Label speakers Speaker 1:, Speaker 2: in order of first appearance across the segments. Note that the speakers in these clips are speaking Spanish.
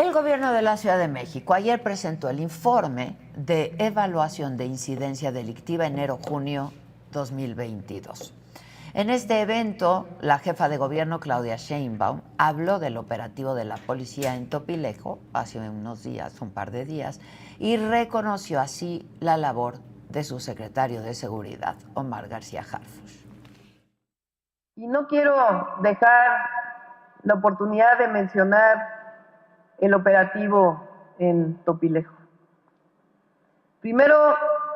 Speaker 1: El gobierno de la Ciudad de México ayer presentó el informe de evaluación de incidencia delictiva enero-junio 2022. En este evento, la jefa de gobierno, Claudia Sheinbaum, habló del operativo de la policía en Topilejo hace unos días, un par de días, y reconoció así la labor de su secretario de Seguridad, Omar García Harfuch.
Speaker 2: Y no quiero dejar la oportunidad de mencionar el operativo en Topilejo. Primero,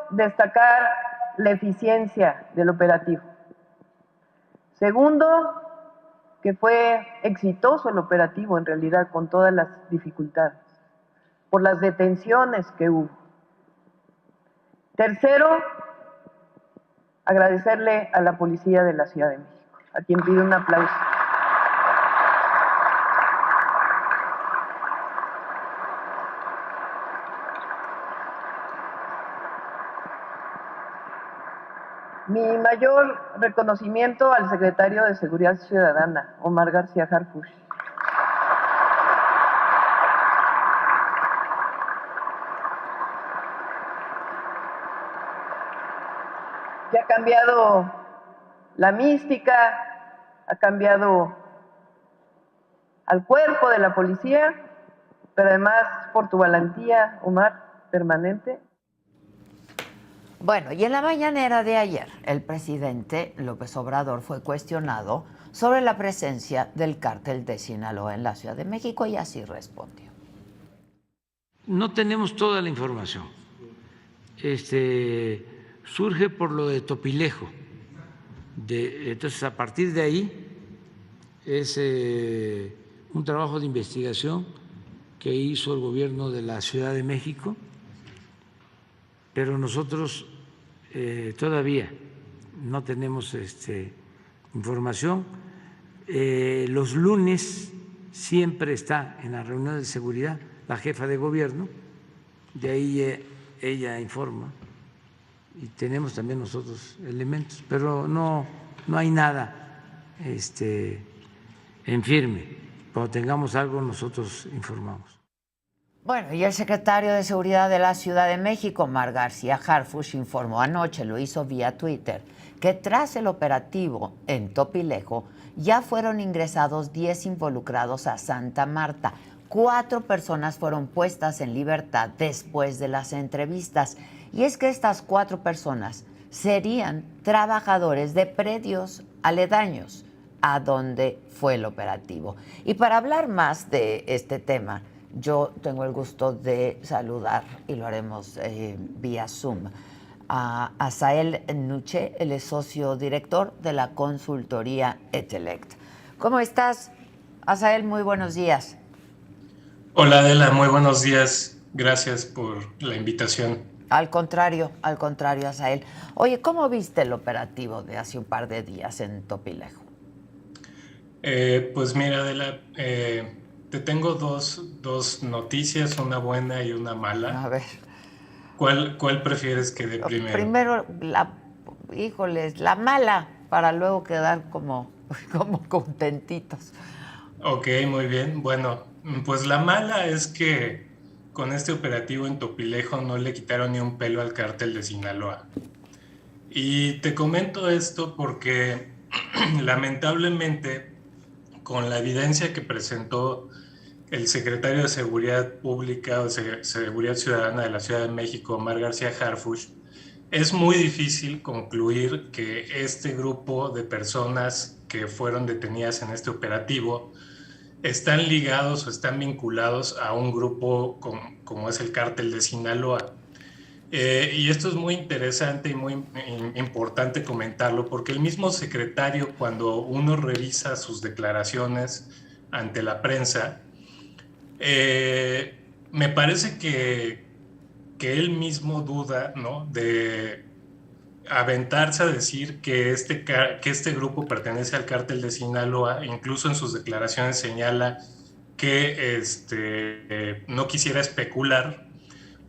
Speaker 2: destacar la eficiencia del operativo. Segundo, que fue exitoso el operativo en realidad con todas las dificultades, por las detenciones que hubo. Tercero, agradecerle a la Policía de la Ciudad de México, a quien pido un aplauso. Mi mayor reconocimiento al secretario de Seguridad Ciudadana, Omar García Harfuch. Que ha cambiado la mística, ha cambiado al cuerpo de la policía, pero además por tu valentía, Omar, permanente.
Speaker 1: Bueno, y en la mañanera de ayer, el presidente López Obrador fue cuestionado sobre la presencia del cártel de Sinaloa en la Ciudad de México y así respondió.
Speaker 3: No tenemos toda la información. Surge por lo de Topilejo. Entonces, a partir de ahí es un trabajo de investigación que hizo el gobierno de la Ciudad de México, pero nosotros todavía no tenemos información. Los lunes siempre está en la reunión de seguridad la jefa de gobierno, de ahí ella informa y tenemos también nosotros elementos, pero no hay nada en firme. Cuando tengamos algo nosotros informamos.
Speaker 1: Bueno, y el secretario de Seguridad de la Ciudad de México, Omar García Harfuch, informó anoche, lo hizo vía Twitter, que tras el operativo en Topilejo ya fueron ingresados 10 involucrados a Santa Marta. 4 personas fueron puestas en libertad después de las entrevistas. Y es que estas 4 personas serían trabajadores de predios aledaños a donde fue el operativo. Y para hablar más de este tema, yo tengo el gusto de saludar, y lo haremos vía Zoom, a Asael Nuche, él es socio director de la consultoría Etelect. ¿Cómo estás, Asael? Muy buenos días.
Speaker 4: Hola, Adela, muy buenos días. Gracias por la invitación.
Speaker 1: Al contrario, Asael. Oye, ¿cómo viste el operativo de hace un par de días en Topilejo?
Speaker 4: Pues mira, Adela, te tengo dos noticias, una buena y una mala.
Speaker 1: A ver.
Speaker 4: ¿Cuál prefieres que dé primero?
Speaker 1: Primero, la mala, para luego quedar como contentitos.
Speaker 4: Ok, muy bien. Bueno, pues la mala es que con este operativo en Topilejo no le quitaron ni un pelo al cártel de Sinaloa. Y te comento esto porque lamentablemente, con la evidencia que presentó el secretario de Seguridad Pública o Seguridad Ciudadana de la Ciudad de México, Omar García Harfuch, es muy difícil concluir que este grupo de personas que fueron detenidas en este operativo están ligados o están vinculados a un grupo como es el cártel de Sinaloa. Y esto es muy interesante y muy importante comentarlo porque el mismo secretario, cuando uno revisa sus declaraciones ante la prensa, me parece que él mismo duda, ¿no?, de aventarse a decir que este grupo pertenece al cártel de Sinaloa. Incluso en sus declaraciones señala que no quisiera especular,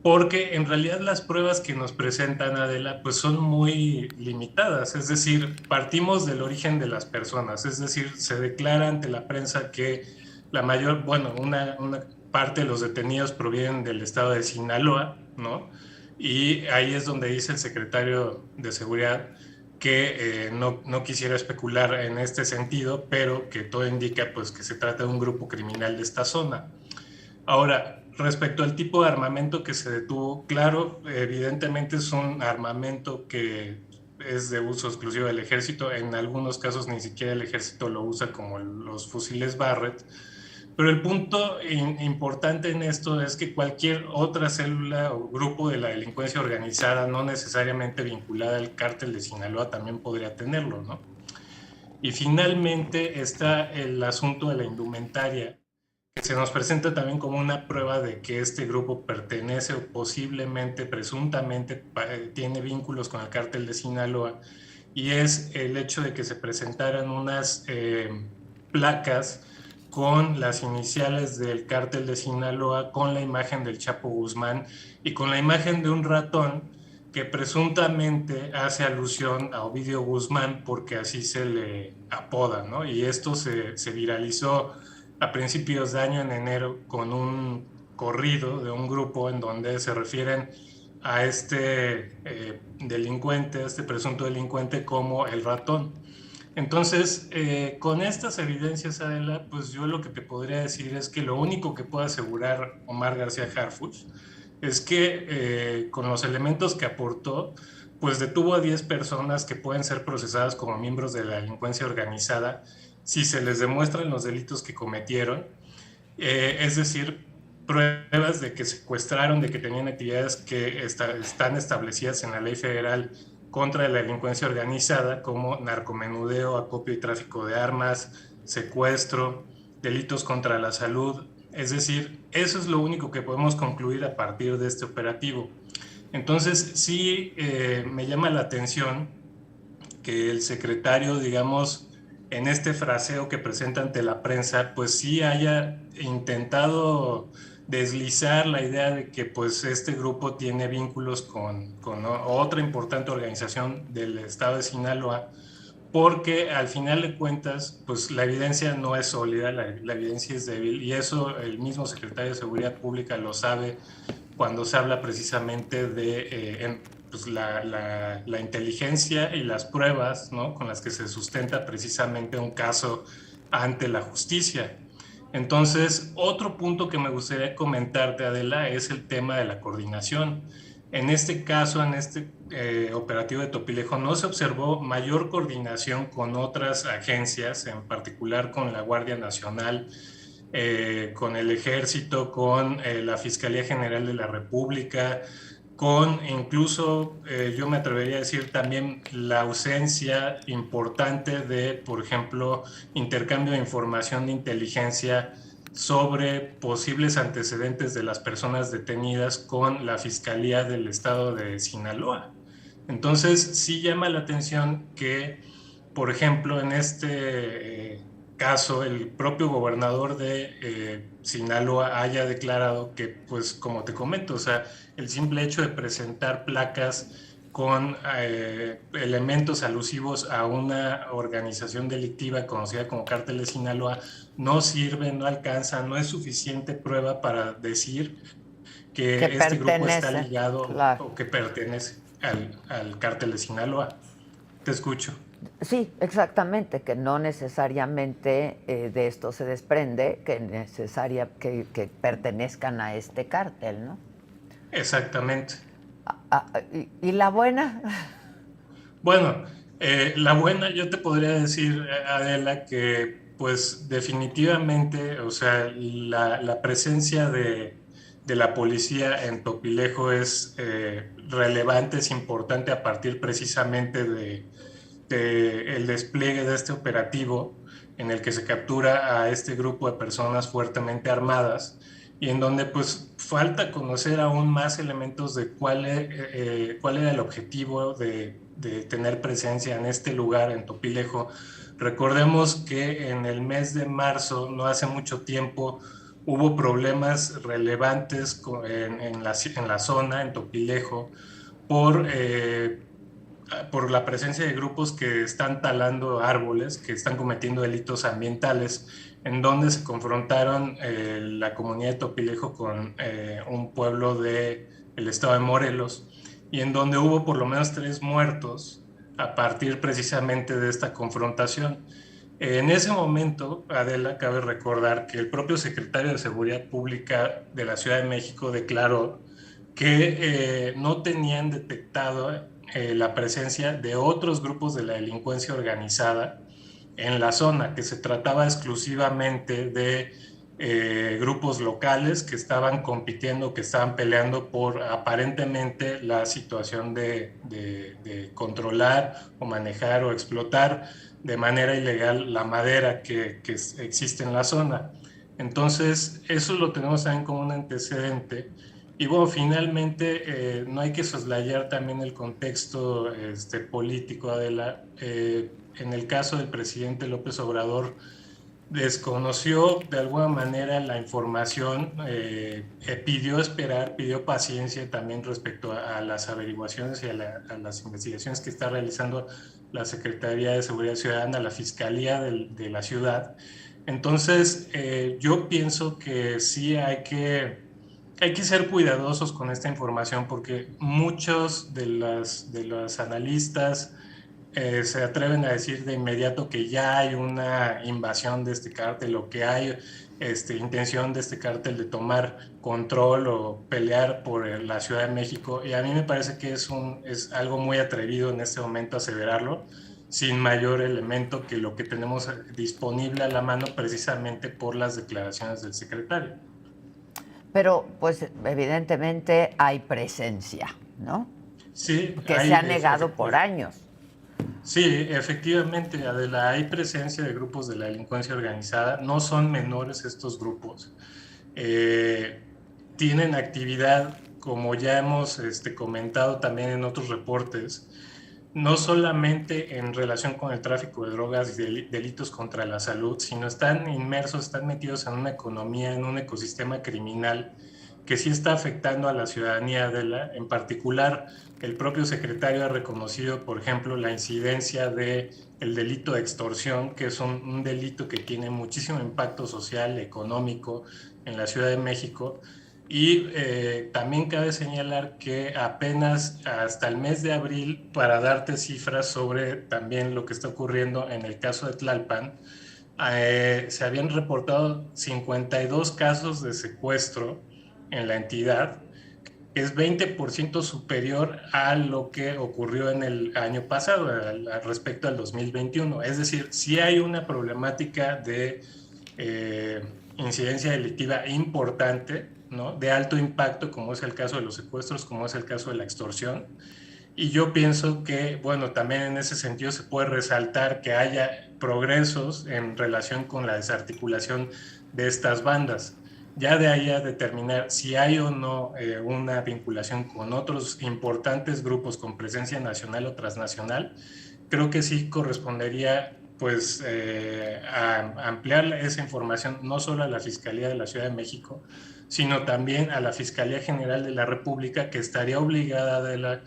Speaker 4: porque en realidad las pruebas que nos presentan, Adela, pues son muy limitadas. Es decir, partimos del origen de las personas, es decir, se declara ante la prensa que una parte de los detenidos provienen del estado de Sinaloa, ¿no? Y ahí es donde dice el secretario de Seguridad que no quisiera especular en este sentido, pero que todo indica pues, que se trata de un grupo criminal de esta zona. Ahora, respecto al tipo de armamento que se detuvo, claro, evidentemente es un armamento que es de uso exclusivo del ejército, en algunos casos ni siquiera el ejército lo usa, como los fusiles Barrett, pero el punto importante en esto es que cualquier otra célula o grupo de la delincuencia organizada, no necesariamente vinculada al cártel de Sinaloa, también podría tenerlo, ¿no? Y finalmente está el asunto de la indumentaria, que se nos presenta también como una prueba de que este grupo pertenece o posiblemente, presuntamente, tiene vínculos con el cártel de Sinaloa, y es el hecho de que se presentaran unas placas con las iniciales del cártel de Sinaloa, con la imagen del Chapo Guzmán y con la imagen de un ratón que presuntamente hace alusión a Ovidio Guzmán porque así se le apoda, ¿no? Y esto se viralizó a principios de año, en enero, con un corrido de un grupo en donde se refieren a este delincuente, a este presunto delincuente, como el ratón. Entonces, con estas evidencias, Adela, pues yo lo que te podría decir es que lo único que puede asegurar Omar García Harfuch es que con los elementos que aportó, pues detuvo a 10 personas que pueden ser procesadas como miembros de la delincuencia organizada si se les demuestran los delitos que cometieron, es decir, pruebas de que secuestraron, de que tenían actividades que están establecidas en la ley federal contra la delincuencia organizada, como narcomenudeo, acopio y tráfico de armas, secuestro, delitos contra la salud. Es decir, eso es lo único que podemos concluir a partir de este operativo. Entonces, sí me llama la atención que el secretario, digamos, en este fraseo que presenta ante la prensa, pues sí haya intentado deslizar la idea de que pues este grupo tiene vínculos con otra importante organización del estado de Sinaloa, porque al final de cuentas, pues la evidencia no es sólida, la evidencia es débil, y eso el mismo secretario de Seguridad Pública lo sabe cuando se habla precisamente de pues la inteligencia y las pruebas, ¿no?, con las que se sustenta precisamente un caso ante la justicia. Entonces, otro punto que me gustaría comentarte, Adela, es el tema de la coordinación. En este caso, en este operativo de Topilejo, no se observó mayor coordinación con otras agencias, en particular con la Guardia Nacional, con el Ejército, con la Fiscalía General de la República, con incluso, yo me atrevería a decir también la ausencia importante de, por ejemplo, intercambio de información de inteligencia sobre posibles antecedentes de las personas detenidas con la Fiscalía del Estado de Sinaloa. Entonces, sí llama la atención que, por ejemplo, en este caso, el propio gobernador de Sinaloa haya declarado que, pues, como te comento, o sea, el simple hecho de presentar placas con elementos alusivos a una organización delictiva conocida como Cártel de Sinaloa no sirve, no alcanza, no es suficiente prueba para decir que este grupo está ligado,
Speaker 1: claro,
Speaker 4: o que pertenece al Cártel de Sinaloa. Te escucho.
Speaker 1: Sí, exactamente, que no necesariamente de esto se desprende que pertenezcan a este cártel, ¿no?
Speaker 4: Exactamente.
Speaker 1: ¿Y la buena?
Speaker 4: Bueno, la buena, yo te podría decir, Adela, que pues definitivamente, o sea, la presencia de la policía en Topilejo es relevante, es importante a partir precisamente de el despliegue de este operativo en el que se captura a este grupo de personas fuertemente armadas y en donde pues falta conocer aún más elementos de cuál era el objetivo de tener presencia en este lugar, en Topilejo. Recordemos que en el mes de marzo, no hace mucho tiempo, hubo problemas relevantes en la zona, en Topilejo, por por la presencia de grupos que están talando árboles, que están cometiendo delitos ambientales, en donde se confrontaron la comunidad de Topilejo con un pueblo del estado de Morelos, y en donde hubo por lo menos 3 muertos a partir precisamente de esta confrontación. En ese momento, Adela, cabe recordar que el propio secretario de Seguridad Pública de la Ciudad de México declaró que no tenían detectado la presencia de otros grupos de la delincuencia organizada en la zona, que se trataba exclusivamente de grupos locales que estaban compitiendo, que estaban peleando por aparentemente la situación de controlar o manejar o explotar de manera ilegal la madera que existe en la zona. Entonces, eso lo tenemos también como un antecedente. Y bueno, finalmente no hay que soslayar también el contexto político, en el caso del presidente López Obrador, desconoció de alguna manera la información, pidió esperar, pidió paciencia también respecto a las averiguaciones y a las investigaciones que está realizando la Secretaría de Seguridad Ciudadana, la Fiscalía de la ciudad. Entonces, yo pienso que sí hay que ser cuidadosos con esta información, porque muchos de los analistas se atreven a decir de inmediato que ya hay una invasión de este cártel, o que hay intención de este cártel de tomar control o pelear por la Ciudad de México. Y a mí me parece que es algo muy atrevido en este momento aseverarlo sin mayor elemento que lo que tenemos disponible a la mano, precisamente por las declaraciones del secretario.
Speaker 1: Pero, pues, evidentemente hay presencia, ¿no?
Speaker 4: Sí,
Speaker 1: Que se ha negado por años.
Speaker 4: Sí, efectivamente, Adela, hay presencia de grupos de la delincuencia organizada. No son menores estos grupos. Eh, Tienen actividad, como ya hemos comentado también en otros reportes, no solamente en relación con el tráfico de drogas y delitos contra la salud, sino están inmersos, están metidos en una economía, en un ecosistema criminal que sí está afectando a la ciudadanía en particular. El propio secretario ha reconocido, por ejemplo, la incidencia del delito de extorsión, que es un delito que tiene muchísimo impacto social, económico en la Ciudad de México. Y también cabe señalar que apenas hasta el mes de abril, para darte cifras sobre también lo que está ocurriendo en el caso de Tlalpan, se habían reportado 52 casos de secuestro en la entidad, que es 20% superior a lo que ocurrió en el año pasado, respecto al 2021. Es decir, sí hay una problemática de incidencia delictiva importante, ¿no? De alto impacto, como es el caso de los secuestros, como es el caso de la extorsión. Y yo pienso que, bueno, también en ese sentido se puede resaltar que haya progresos en relación con la desarticulación de estas bandas. Ya de ahí a determinar si hay o no una vinculación con otros importantes grupos con presencia nacional o transnacional, creo que sí correspondería pues a ampliar esa información no solo a la Fiscalía de la Ciudad de México, sino también a la Fiscalía General de la República, que estaría obligada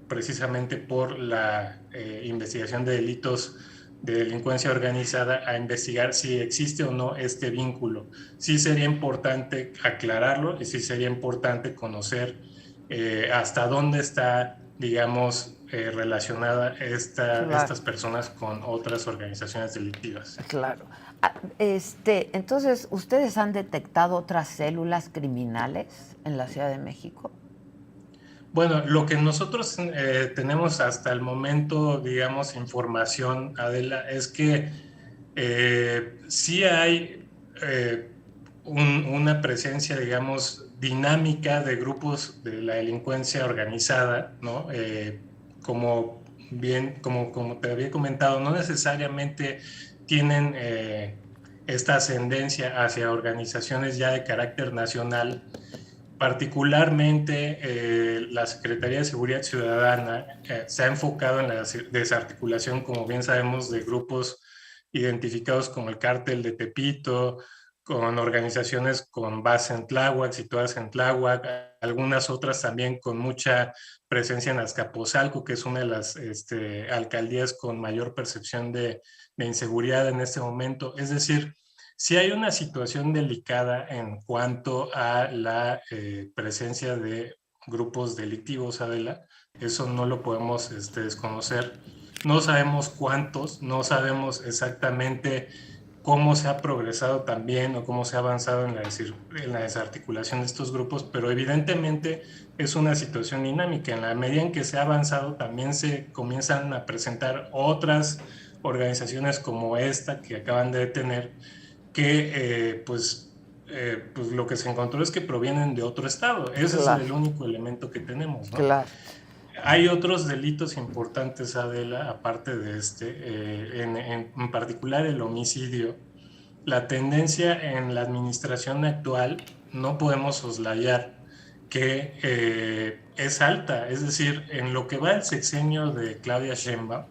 Speaker 4: precisamente por la investigación de delitos de delincuencia organizada, a investigar si existe o no este vínculo. Sí sería importante aclararlo, y sí sería importante conocer hasta dónde está, digamos, relacionada
Speaker 1: Claro.
Speaker 4: estas personas con otras organizaciones delictivas.
Speaker 1: Claro. Entonces, ¿ustedes han detectado otras células criminales en la Ciudad de México?
Speaker 4: Bueno, lo que nosotros tenemos hasta el momento, digamos, información, Adela, es que sí hay una presencia, digamos, dinámica de grupos de la delincuencia organizada, ¿no? Como te había comentado, no necesariamente tienen esta ascendencia hacia organizaciones ya de carácter nacional. Particularmente, la Secretaría de Seguridad Ciudadana se ha enfocado en la desarticulación, como bien sabemos, de grupos identificados como el Cártel de Tepito, con organizaciones con base en Tláhuac, situadas en Tláhuac, algunas otras también con mucha presencia en Azcapotzalco, que es una de las alcaldías con mayor percepción de inseguridad en este momento. Es decir, sí hay una situación delicada en cuanto a la presencia de grupos delictivos, Adela. Eso no lo podemos desconocer. No sabemos cuántos, no sabemos exactamente cómo se ha progresado también o cómo se ha avanzado en la desarticulación de estos grupos, pero evidentemente es una situación dinámica. En la medida en que se ha avanzado, también se comienzan a presentar otras organizaciones como esta que acaban de detener, que pues lo que se encontró es que provienen de otro estado. Ese
Speaker 1: Claro.
Speaker 4: es el único elemento que tenemos, ¿no?
Speaker 1: Claro.
Speaker 4: Hay otros delitos importantes, Adela, aparte de en particular el homicidio. La tendencia en la administración actual, no podemos soslayar que es alta. Es decir, en lo que va el sexenio de Claudia Sheinbaum,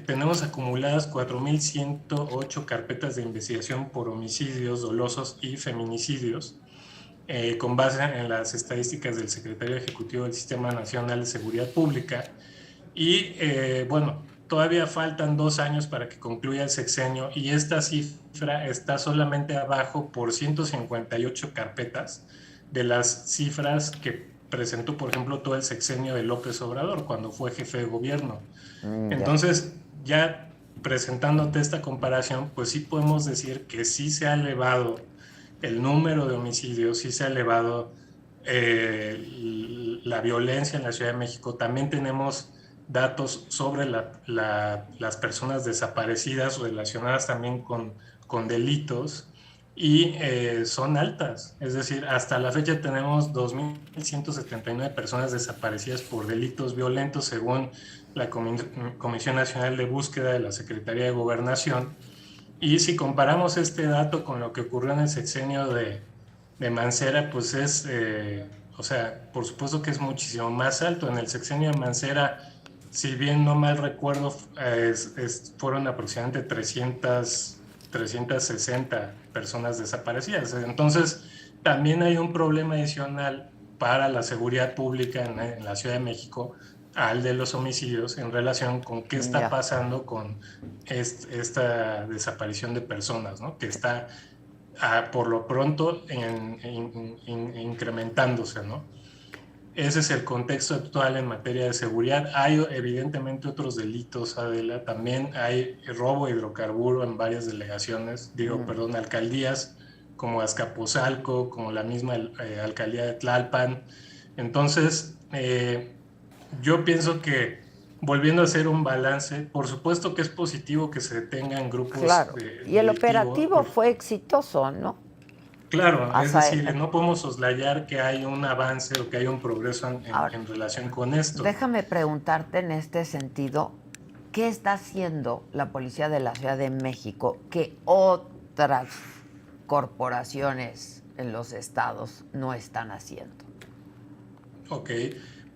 Speaker 4: tenemos acumuladas 4.108 carpetas de investigación por homicidios dolosos y feminicidios, con base en las estadísticas del Secretario Ejecutivo del Sistema Nacional de Seguridad Pública. Y bueno, todavía faltan 2 años para que concluya el sexenio y esta cifra está solamente abajo por 158 carpetas de las cifras que presentó, por ejemplo, todo el sexenio de López Obrador cuando fue jefe de gobierno. Entonces, ya presentándote esta comparación, pues sí podemos decir que sí se ha elevado el número de homicidios, sí se ha elevado la violencia en la Ciudad de México. También tenemos datos sobre las personas desaparecidas relacionadas también con delitos y son altas. Es decir, hasta la fecha tenemos 2.179 personas desaparecidas por delitos violentos según la Comisión Nacional de Búsqueda de la Secretaría de Gobernación. Y si comparamos este dato con lo que ocurrió en el sexenio de Mancera, pues o sea, por supuesto que es muchísimo más alto. En el sexenio de Mancera, si bien no mal recuerdo, fueron aproximadamente 360 personas desaparecidas. Entonces, también hay un problema adicional para la seguridad pública en la Ciudad de México al de los homicidios en relación con qué está pasando con esta desaparición de personas, ¿no? Que está por lo pronto incrementándose, ¿no? Ese es el contexto actual en materia de seguridad. Hay evidentemente otros delitos, Adela. También hay robo de hidrocarburo en varias delegaciones, alcaldías como Azcapotzalco, como la misma alcaldía de Tlalpan. Entonces, yo pienso que, volviendo a hacer un balance, por supuesto que es positivo que se detengan grupos.
Speaker 1: Claro. Y el operativo fue exitoso, ¿no?
Speaker 4: Claro, es decir, no podemos soslayar que hay un avance o que hay un progreso en relación con esto.
Speaker 1: Déjame preguntarte en este sentido, ¿qué está haciendo la Policía de la Ciudad de México que otras corporaciones en los estados no están haciendo?
Speaker 4: Ok,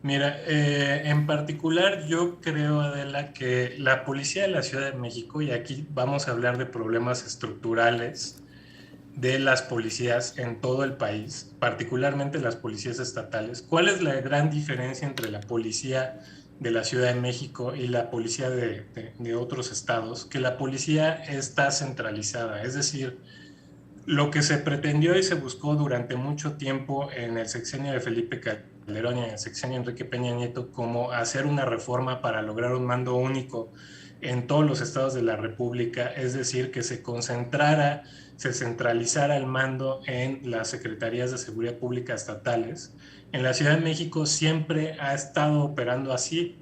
Speaker 4: mira, en particular yo creo, Adela, que la Policía de la Ciudad de México, y aquí vamos a hablar de problemas estructurales de las policías en todo el país, particularmente las policías estatales. ¿Cuál es la gran diferencia entre la policía de la Ciudad de México y la policía de otros estados? Que la policía está centralizada, es decir, lo que se pretendió y se buscó durante mucho tiempo en el sexenio de Felipe Calderón y en el sexenio de Enrique Peña Nieto, como hacer una reforma para lograr un mando único en todos los estados de la República, es decir, que se centralizara el mando en las secretarías de seguridad pública estatales. En la Ciudad de México siempre ha estado operando así.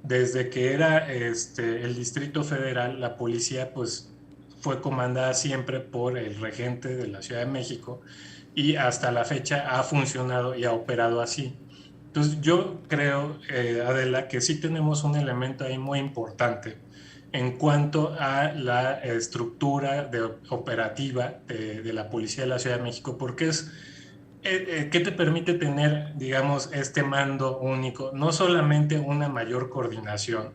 Speaker 4: Desde que era el Distrito Federal, la policía pues fue comandada siempre por el regente de la Ciudad de México y hasta la fecha ha funcionado y ha operado así. Entonces yo creo, Adela, que sí tenemos un elemento ahí muy importante en cuanto a la estructura operativa de la Policía de la Ciudad de México, porque ¿qué te permite tener, digamos, este mando único? No solamente una mayor coordinación,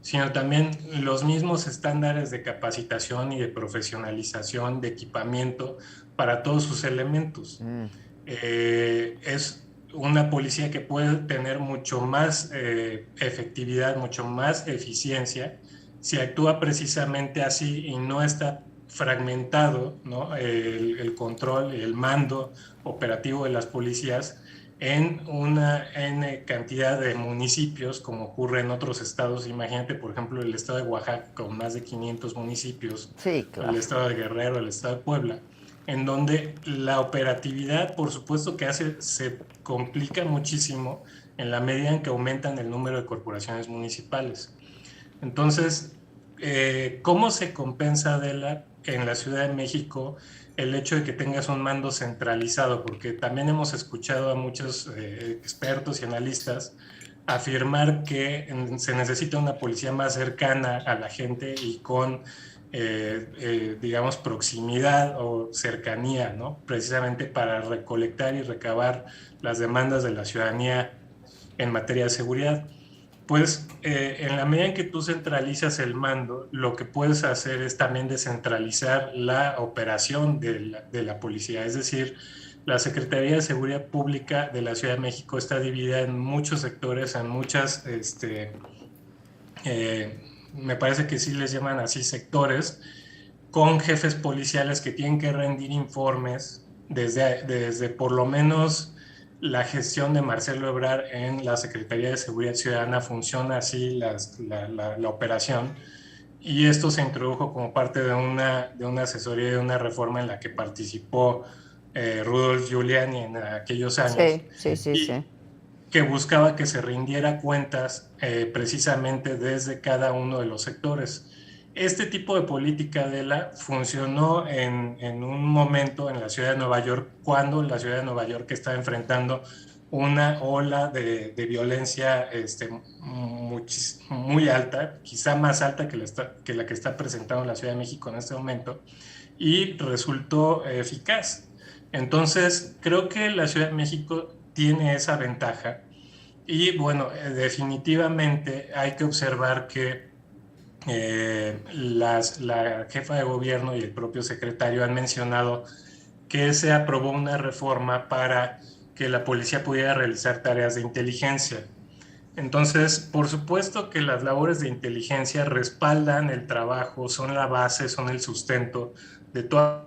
Speaker 4: sino también los mismos estándares de capacitación y de profesionalización, de equipamiento para todos sus elementos. Es una policía que puede tener mucho más efectividad, mucho más eficiencia, si actúa precisamente así y no está fragmentado, ¿no? El control, el mando operativo de las policías en una N cantidad de municipios, como ocurre en otros estados. Imagínate, por ejemplo, el estado de Oaxaca con más de 500 municipios,
Speaker 1: Sí,
Speaker 4: o el
Speaker 1: claro.
Speaker 4: estado de Guerrero, el estado de Puebla, en donde la operatividad, por supuesto que se complica muchísimo en la medida en que aumentan el número de corporaciones municipales. Entonces, ¿cómo se compensa, Adela, en la Ciudad de México el hecho de que tengas un mando centralizado? Porque también hemos escuchado a muchos expertos y analistas afirmar que se necesita una policía más cercana a la gente y con, digamos, proximidad o cercanía, ¿no? Precisamente para recolectar y recabar las demandas de la ciudadanía en materia de seguridad. Pues en la medida en que tú centralizas el mando, lo que puedes hacer es también descentralizar la operación de la policía. Es decir, la Secretaría de Seguridad Pública de la Ciudad de México está dividida en muchos sectores, en muchas, me parece que sí les llaman así sectores, con jefes policiales que tienen que rendir informes desde por lo menos la gestión de Marcelo Ebrard en la Secretaría de Seguridad Ciudadana. Funciona así la operación, y esto se introdujo como parte de una asesoría y de una reforma en la que participó Rudolf Giuliani en aquellos años,
Speaker 1: Sí, sí, sí,
Speaker 4: y
Speaker 1: sí.
Speaker 4: que buscaba que se rindiera cuentas precisamente desde cada uno de los sectores. Este tipo de política de la funcionó en un momento en la ciudad de Nueva York, cuando la ciudad de Nueva York estaba enfrentando una ola de violencia muy alta, quizá más alta que la que está presentando la Ciudad de México en este momento, y resultó eficaz. Entonces, creo que la Ciudad de México tiene esa ventaja, y bueno, definitivamente hay que observar que la jefa de gobierno y el propio secretario han mencionado que se aprobó una reforma para que la policía pudiera realizar tareas de inteligencia. Entonces, por supuesto que las labores de inteligencia respaldan el trabajo, son la base, son el sustento de todas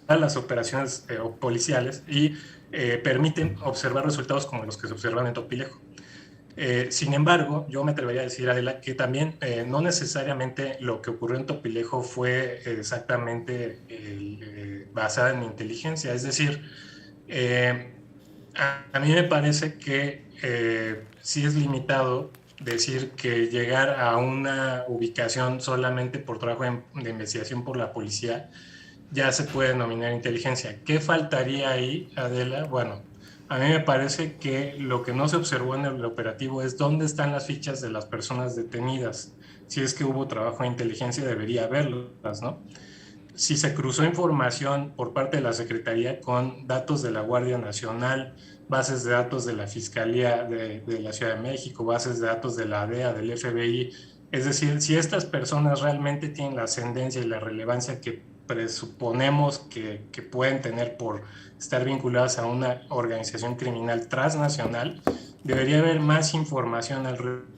Speaker 4: las operaciones policiales, y permiten observar resultados como los que se observan en Topilejo. Sin embargo, yo me atrevería a decir, Adela, que también no necesariamente lo que ocurrió en Topilejo fue exactamente basada en inteligencia. Es decir, a mí me parece que sí es limitado decir que llegar a una ubicación solamente por trabajo de investigación por la policía ya se puede denominar inteligencia. ¿Qué faltaría ahí, Adela? Bueno, a mí me parece que lo que no se observó en el operativo es dónde están las fichas de las personas detenidas. Si es que hubo trabajo de inteligencia, debería haberlas, ¿no? Si se cruzó información por parte de la Secretaría con datos de la Guardia Nacional, bases de datos de la Fiscalía de la Ciudad de México, bases de datos de la DEA, del FBI, es decir, si estas personas realmente tienen la ascendencia y la relevancia que presuponemos que pueden tener por estar vinculadas a una organización criminal transnacional, debería haber más información al respecto.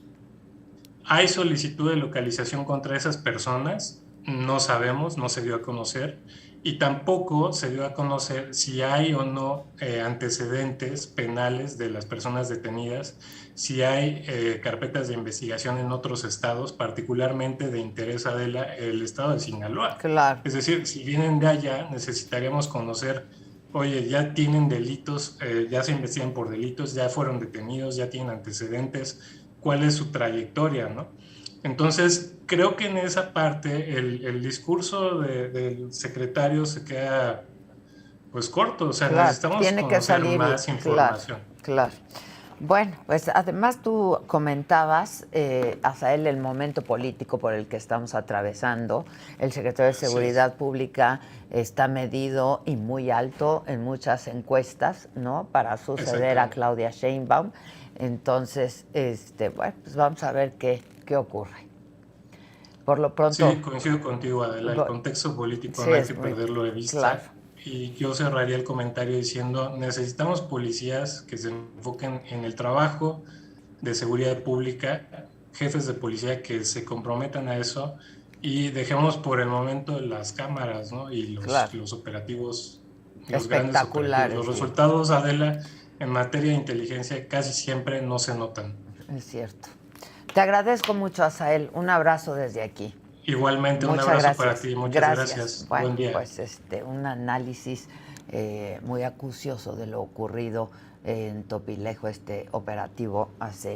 Speaker 4: ¿Hay solicitud de localización contra esas personas? No sabemos, no se dio a conocer, y tampoco se dio a conocer si hay o no antecedentes penales de las personas detenidas, si hay carpetas de investigación en otros estados, particularmente de interés el estado de Sinaloa.
Speaker 1: Claro.
Speaker 4: Es decir, si vienen de allá, necesitaríamos conocer, oye, ya tienen delitos, ya se investigan por delitos, ya fueron detenidos, ya tienen antecedentes, cuál es su trayectoria, ¿no? Entonces, creo que en esa parte el discurso del secretario se queda pues corto, o sea,
Speaker 1: Claro,
Speaker 4: necesitamos
Speaker 1: tiene que
Speaker 4: conocer
Speaker 1: salir,
Speaker 4: más
Speaker 1: claro,
Speaker 4: información.
Speaker 1: claro. Bueno, pues además tú comentabas, Azael, el momento político por el que estamos atravesando. El secretario de Seguridad Pública está medido y muy alto en muchas encuestas, ¿no? Para suceder a Claudia Sheinbaum. Entonces, bueno, pues vamos a ver qué ocurre. Por lo pronto...
Speaker 4: Sí, coincido contigo, Adela, el contexto político
Speaker 1: sí,
Speaker 4: no hay
Speaker 1: es
Speaker 4: que
Speaker 1: muy
Speaker 4: perderlo de vista.
Speaker 1: claro.
Speaker 4: y yo cerraría el comentario diciendo, necesitamos policías que se enfoquen en el trabajo de seguridad pública, jefes de policía que se comprometan a eso y dejemos por el momento las cámaras, ¿no? Y
Speaker 1: Claro.
Speaker 4: los operativos, los grandes
Speaker 1: Espectaculares,
Speaker 4: operativos. Los
Speaker 1: sí.
Speaker 4: resultados, Adela, en materia de inteligencia casi siempre no se notan.
Speaker 1: Es cierto. Te agradezco mucho, Asael. Un abrazo desde aquí.
Speaker 4: Igualmente,
Speaker 1: Muchas
Speaker 4: un abrazo
Speaker 1: gracias.
Speaker 4: para ti. Muchas gracias.
Speaker 1: Bueno,
Speaker 4: Buen día.
Speaker 1: pues un análisis muy acucioso de lo ocurrido en Topilejo, este operativo hace